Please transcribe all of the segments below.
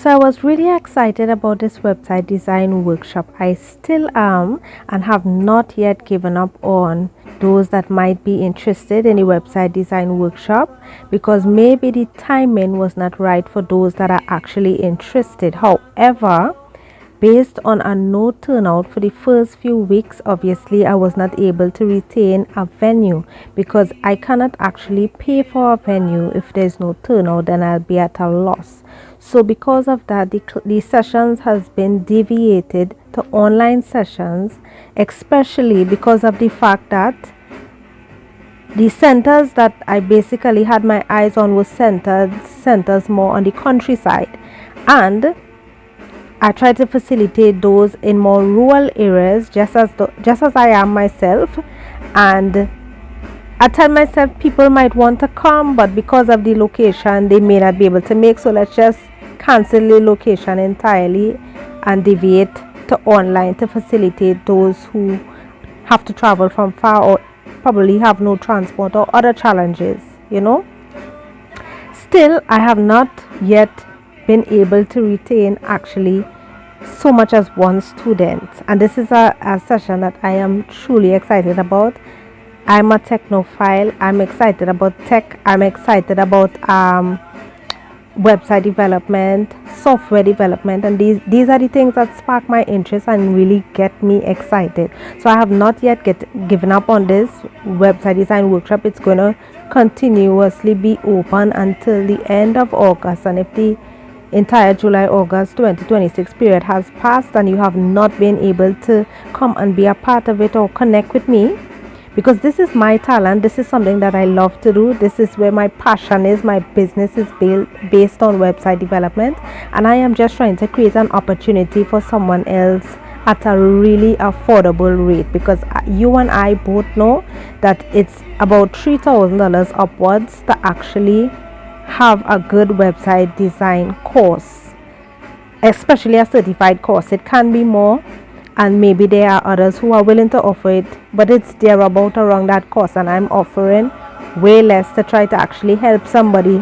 So I was really excited about this website design workshop. I still am and have not yet given up on those that might be interested in the website design workshop, because maybe the timing was not right for those that are actually interested. However, based on a no turnout for the first few weeks, obviously I was not able to retain a venue, because I cannot actually pay for a venue if there's no turnout. Then I'll be at a loss. So because of that, the sessions has been deviated to online sessions, especially because of the fact that the centers that I basically had my eyes on were centers more on the countryside, and I try to facilitate those in more rural areas, just as I am myself. And I tell myself people might want to come, but because of the location, they may not be able to make. So let's just cancel the location entirely and deviate to online to facilitate those who have to travel from far or probably have no transport or other challenges. Still, I have not yet been able to retain actually so much as one student, and this is a session that I am truly excited about. I'm a technophile. I'm excited about tech. I'm excited about website development, software development, and these are the things that spark my interest and really get me excited. So I have not yet given up on this website design workshop. It's going to continuously be open until the end of August, and if the entire July-August 2026 period has passed and you have not been able to come and be a part of it or connect with me, because this is my talent, this is something that I love to do, this is where my passion is, my business is built based on website development, and I am just trying to create an opportunity for someone else at a really affordable rate, because you and I both know that it's about $3,000 upwards to actually have a good website design course, especially a certified course. It can be more, and maybe there are others who are willing to offer it, but it's there about around that cost, and I'm offering way less to try to actually help somebody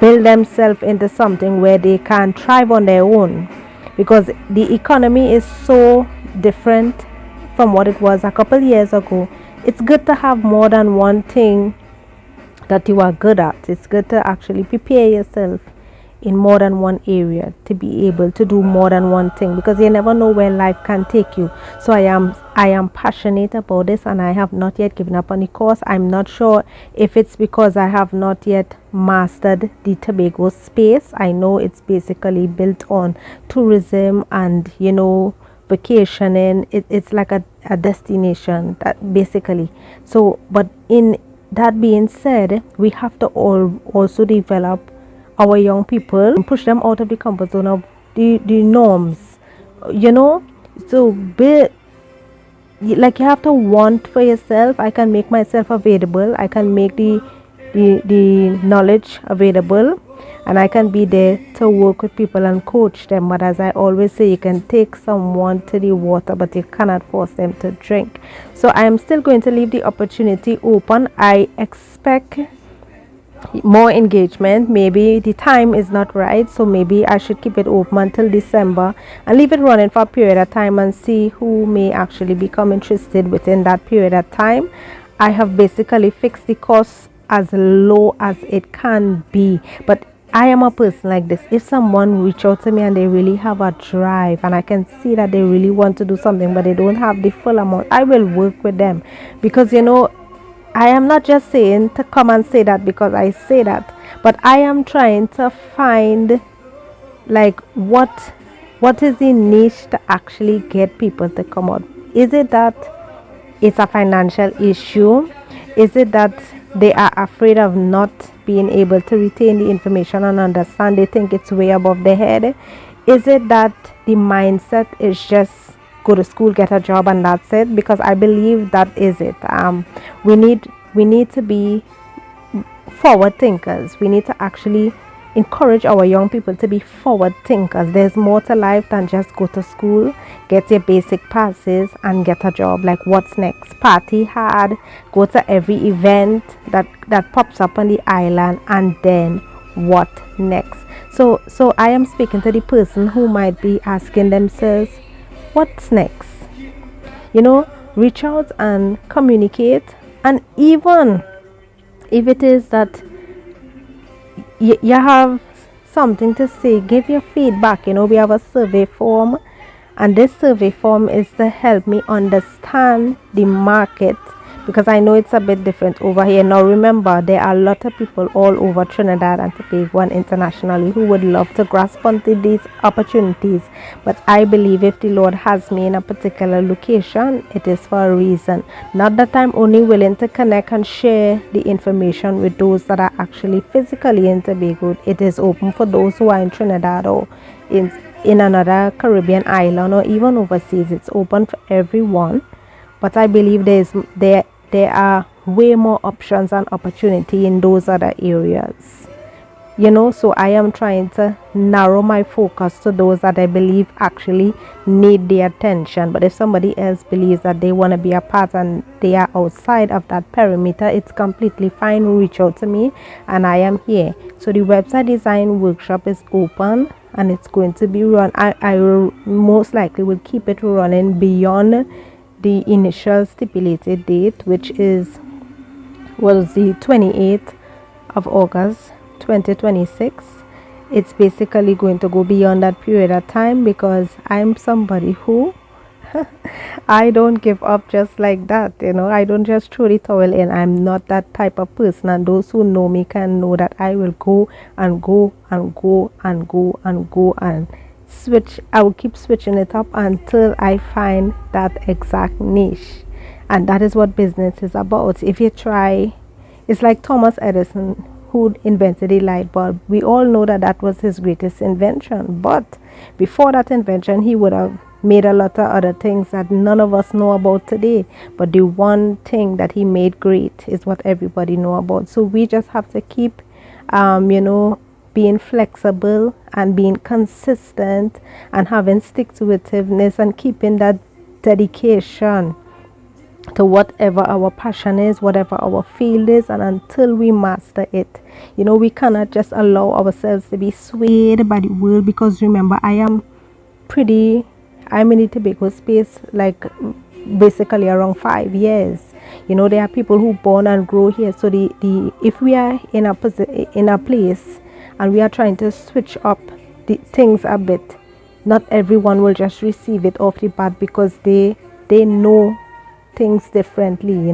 build themselves into something where they can thrive on their own, because the economy is so different from what it was a couple years ago. It's good to have more than one thing that you are good at. It's good to actually prepare yourself in more than one area to be able to do more than one thing, because you never know where life can take you. So I am passionate about this, and I have not yet given up on the course. I'm not sure if it's because I have not yet mastered the Tobago space. I know it's basically built on tourism and vacationing. It's like a destination, that basically. So but in that being said, we have to also develop our young people and push them out of the comfort zone of the norms, so you have to want for yourself. I can make myself available, I can make the knowledge available, and I can be there to work with people and coach them. But as I always say, you can take someone to the water, but you cannot force them to drink. So I am still going to leave the opportunity open. I expect more engagement. Maybe the time is not right, so maybe I should keep it open until December and leave it running for a period of time and see who may actually become interested within that period of time. I have basically fixed the cost as low as it can be, but I am a person like this. If someone reach out to me and they really have a drive, and I can see that they really want to do something but they don't have the full amount, I will work with them, because I am not just saying to come and say that because I say that, but I am trying to find what is the niche to actually get people to come out. Is it that it's a financial issue? Is it that they are afraid of not being able to retain the information and understand? They think it's way above their head. Is it that the mindset is just go to school, get a job, and that's it? Because I believe that is it. We need to be forward thinkers. We need to actually encourage our young people to be forward thinkers. There's more to life than just go to school, get your basic passes, and get a job. Like, what's next? Party hard, go to every event that pops up on the island, and then what next? So I am speaking to the person who might be asking themselves, what's next? Reach out and communicate. And even if it is that you have something to say, give your feedback. We have a survey form, and this survey form is to help me understand the market, because I know it's a bit different over here. Now remember, there are a lot of people all over Trinidad and Tobago and internationally who would love to grasp onto these opportunities, but I believe if the Lord has me in a particular location, it is for a reason. Not that I'm only willing to connect and share the information with those that are actually physically in Tobago. It is open for those who are in Trinidad or in another Caribbean island or even overseas. It's open for everyone. But I believe there are way more options and opportunity in those other areas. So I am trying to narrow my focus to those that I believe actually need the attention. But if somebody else believes that they want to be a part and they are outside of that perimeter, it's completely fine. Reach out to me and I am here. So the website design workshop is open and it's going to be run. I will most likely will keep it running beyond the initial stipulated date, which was the 28th of August 2026. It's basically going to go beyond that period of time, because I'm somebody who I don't give up just like that. I don't just throw the towel in. I'm not that type of person, and those who know me can know that I will go and go and go and go and go and switch. I will keep switching it up until I find that exact niche, and that is what business is about. If you try, it's like Thomas Edison, who invented the light bulb. We all know that that was his greatest invention, but before that invention he would have made a lot of other things that none of us know about today. But the one thing that he made great is what everybody know about. So we just have to keep being flexible and being consistent and having stick-to-itiveness and keeping that dedication to whatever our passion is, whatever our field is, and until we master it. We cannot just allow ourselves to be swayed by the world, because remember, I'm in the Tobago space like basically around 5 years. There are people who born and grow here. So if we are in a place and we are trying to switch up the things a bit, not everyone will just receive it off the bat, because they know things differently.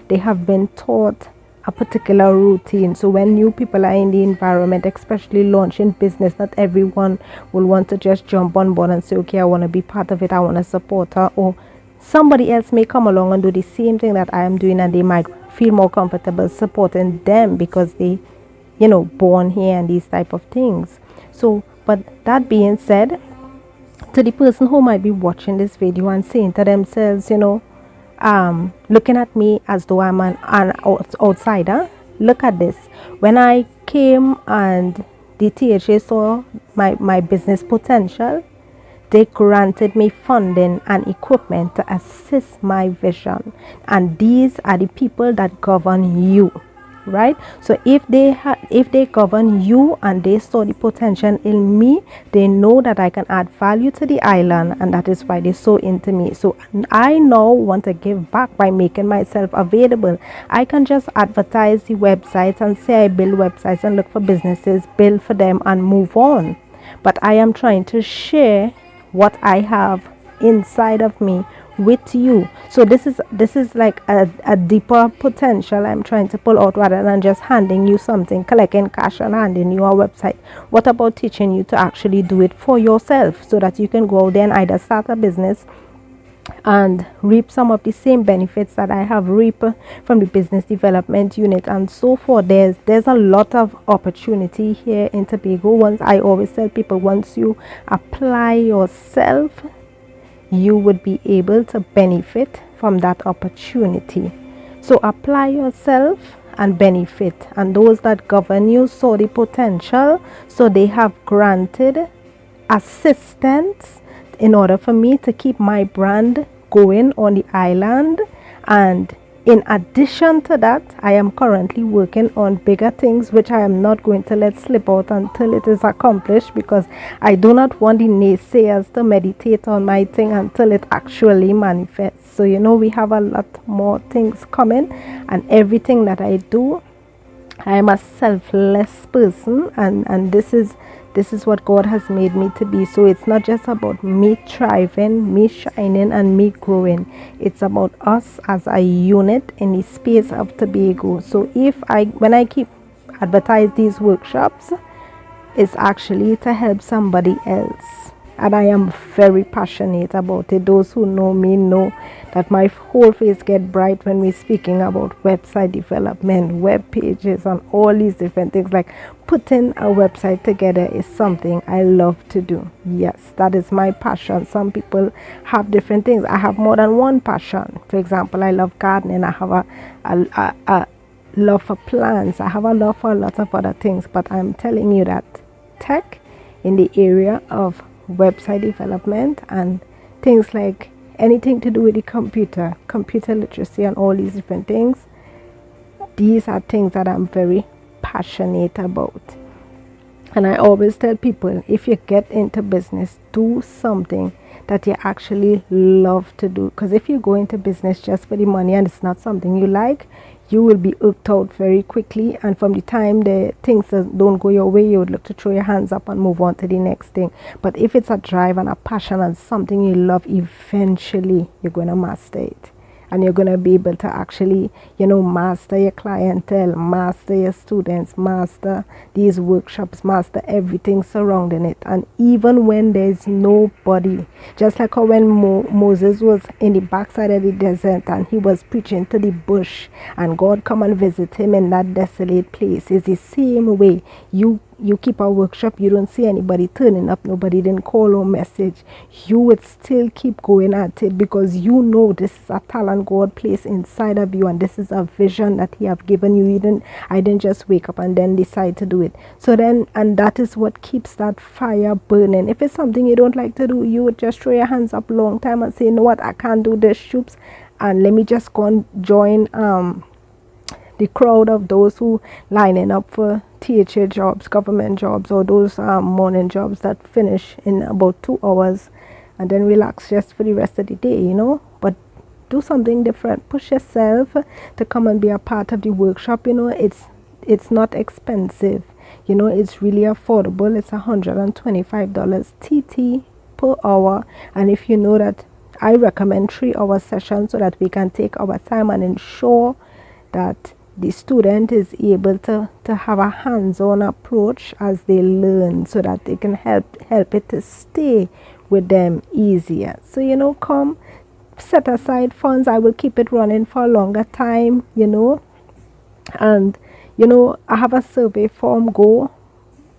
They have been taught a particular routine. So when new people are in the environment, especially launching business, not everyone will want to just jump on board and say, okay, I want to be part of it, I want to support her. Or somebody else may come along and do the same thing that I am doing, and they might feel more comfortable supporting them because they born here and these type of things. So, but that being said, to the person who might be watching this video and saying to themselves, looking at me as though I'm an outsider, look at this. When I came and the THA saw my business potential, they granted me funding and equipment to assist my vision. And these are the people that govern you, right? So if they govern you and they saw the potential in me, they know that I can add value to the island, and that is why they're so into me. So I now want to give back by making myself available. I can just advertise the websites and say I build websites and look for businesses, build for them and move on. But I am trying to share what I have inside of me with you. So this is like a deeper potential I'm trying to pull out, rather than just handing you something, collecting cash and handing you a website. What about teaching you to actually do it for yourself, so that you can go out there and either start a business and reap some of the same benefits that I have reaped from the business development unit and so forth. There's a lot of opportunity here in Tobago. I always tell people, once you apply yourself, you would be able to benefit from that opportunity. So apply yourself and benefit. And those that govern you saw the potential, so they have granted assistance in order for me to keep my brand going on the island and In addition to that, I am currently working on bigger things which I am not going to let slip out until it is accomplished, because I do not want the naysayers to meditate on my thing until it actually manifests. So we have a lot more things coming, and everything that I do, I am a selfless person, and this is what God has made me to be. So it's not just about me thriving, me shining, and me growing. It's about us as a unit in the space of Tobago. So when I keep advertise these workshops, it's actually to help somebody else. And I am very passionate about it. Those who know me know that my whole face gets bright when we're speaking about website development, web pages, and all these different things. Like putting a website together is something I love to do. Yes, that is my passion. Some people have different things. I have more than one passion. For example, I love gardening. I have a love for plants. I have a love for a lot of other things. But I'm telling you that tech in the area of website development and things like anything to do with the computer literacy, and all these different things, these are things that I'm very passionate about. And I always tell people, if you get into business, do something that you actually love to do, because if you go into business just for the money and it's not something you like, you will be hooked out very quickly, and from the time the things don't go your way, you would look to throw your hands up and move on to the next thing. But if it's a drive and a passion and something you love, eventually you're going to master it, and you're going to be able to actually master your clientele, master your students, master these workshops, master everything surrounding it. And even when there's nobody, just like how when Moses was in the backside of the desert and he was preaching to the bush, and God come and visit him in that desolate place, it's the same way. You keep a workshop, you don't see anybody turning up, nobody didn't call or message, you would still keep going at it, because this is a talent God placed inside of you, and this is a vision that He have given you. I didn't just wake up and then decide to do it. So then, and that is what keeps that fire burning. If it's something you don't like to do, you would just throw your hands up long time and say, you know what, I can't do this, shoops, and let me just go and join the crowd of those who lining up for THA jobs, government jobs, or those morning jobs that finish in about 2 hours, and then relax just for the rest of the day, But do something different. Push yourself to come and be a part of the workshop. It's not expensive. It's really affordable. It's $125 TT per hour, and if you know that, I recommend 3-hour sessions so that we can take our time and ensure that the student is able to have a hands-on approach as they learn, so that they can help it to stay with them easier. So come set aside funds. I will keep it running for a longer time, and I have a survey form. Go,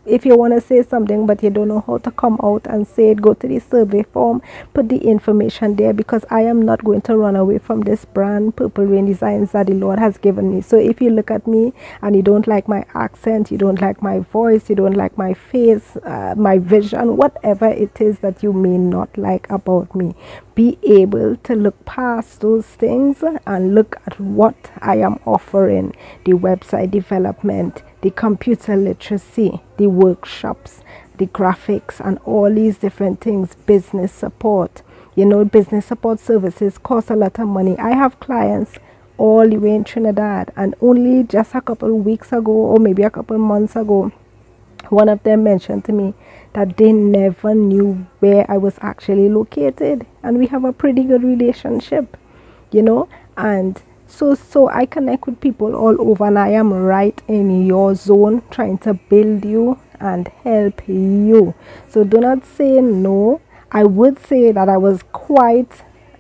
if you want to say something but you don't know how to come out and say it, go to the survey form, put the information there, because I am not going to run away from this brand, Purple Rain Designs, that the Lord has given me. So if you look at me and you don't like my accent, you don't like my voice, you don't like my face, my vision, whatever it is that you may not like about me, be able to look past those things and look at what I am offering: the website development, the computer literacy, the workshops, the graphics, and all these different things, business support. Business support services cost a lot of money. I have clients all the way in Trinidad, and only just a couple of weeks ago, or maybe a couple of months ago, one of them mentioned to me that they never knew where I was actually located, and we have a pretty good relationship, and so I connect with people all over, and I am right in your zone, trying to build you and help you. So do not say no. I would say that I was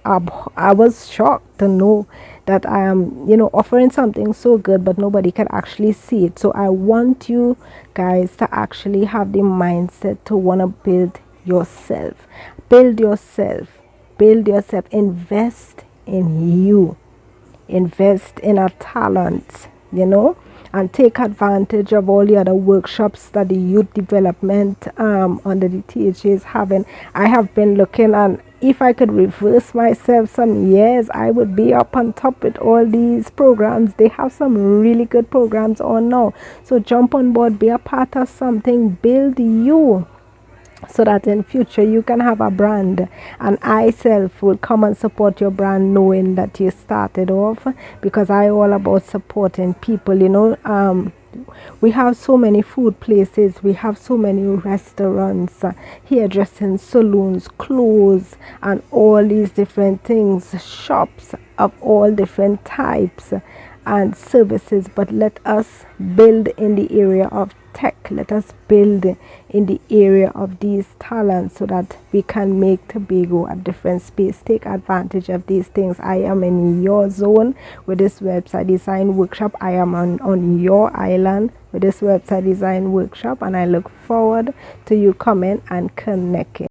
I was shocked to know that I am, offering something so good, but nobody can actually see it. So I want you guys to actually have the mindset to want to build yourself. Build yourself. Invest in you. Invest in a talent, and take advantage of all the other workshops that the youth development under the THA is having. I have been looking, and if I could reverse myself some years, I would be up on top with all these programs. They have some really good programs on now. So jump on board, be a part of something, build you, so that in future you can have a brand, and I self will come and support your brand, knowing that you started off, because I all about supporting people. We have so many food places, we have so many restaurants, hairdressing salons, clothes, and all these different things, shops of all different types and services. But let us build in the area of tech, let us build in the area of these talents, so that we can make Tobago a different space. Take advantage of these things. I am in your zone with this website design workshop. I am on your island with this website design workshop, and I look forward to you coming and connecting.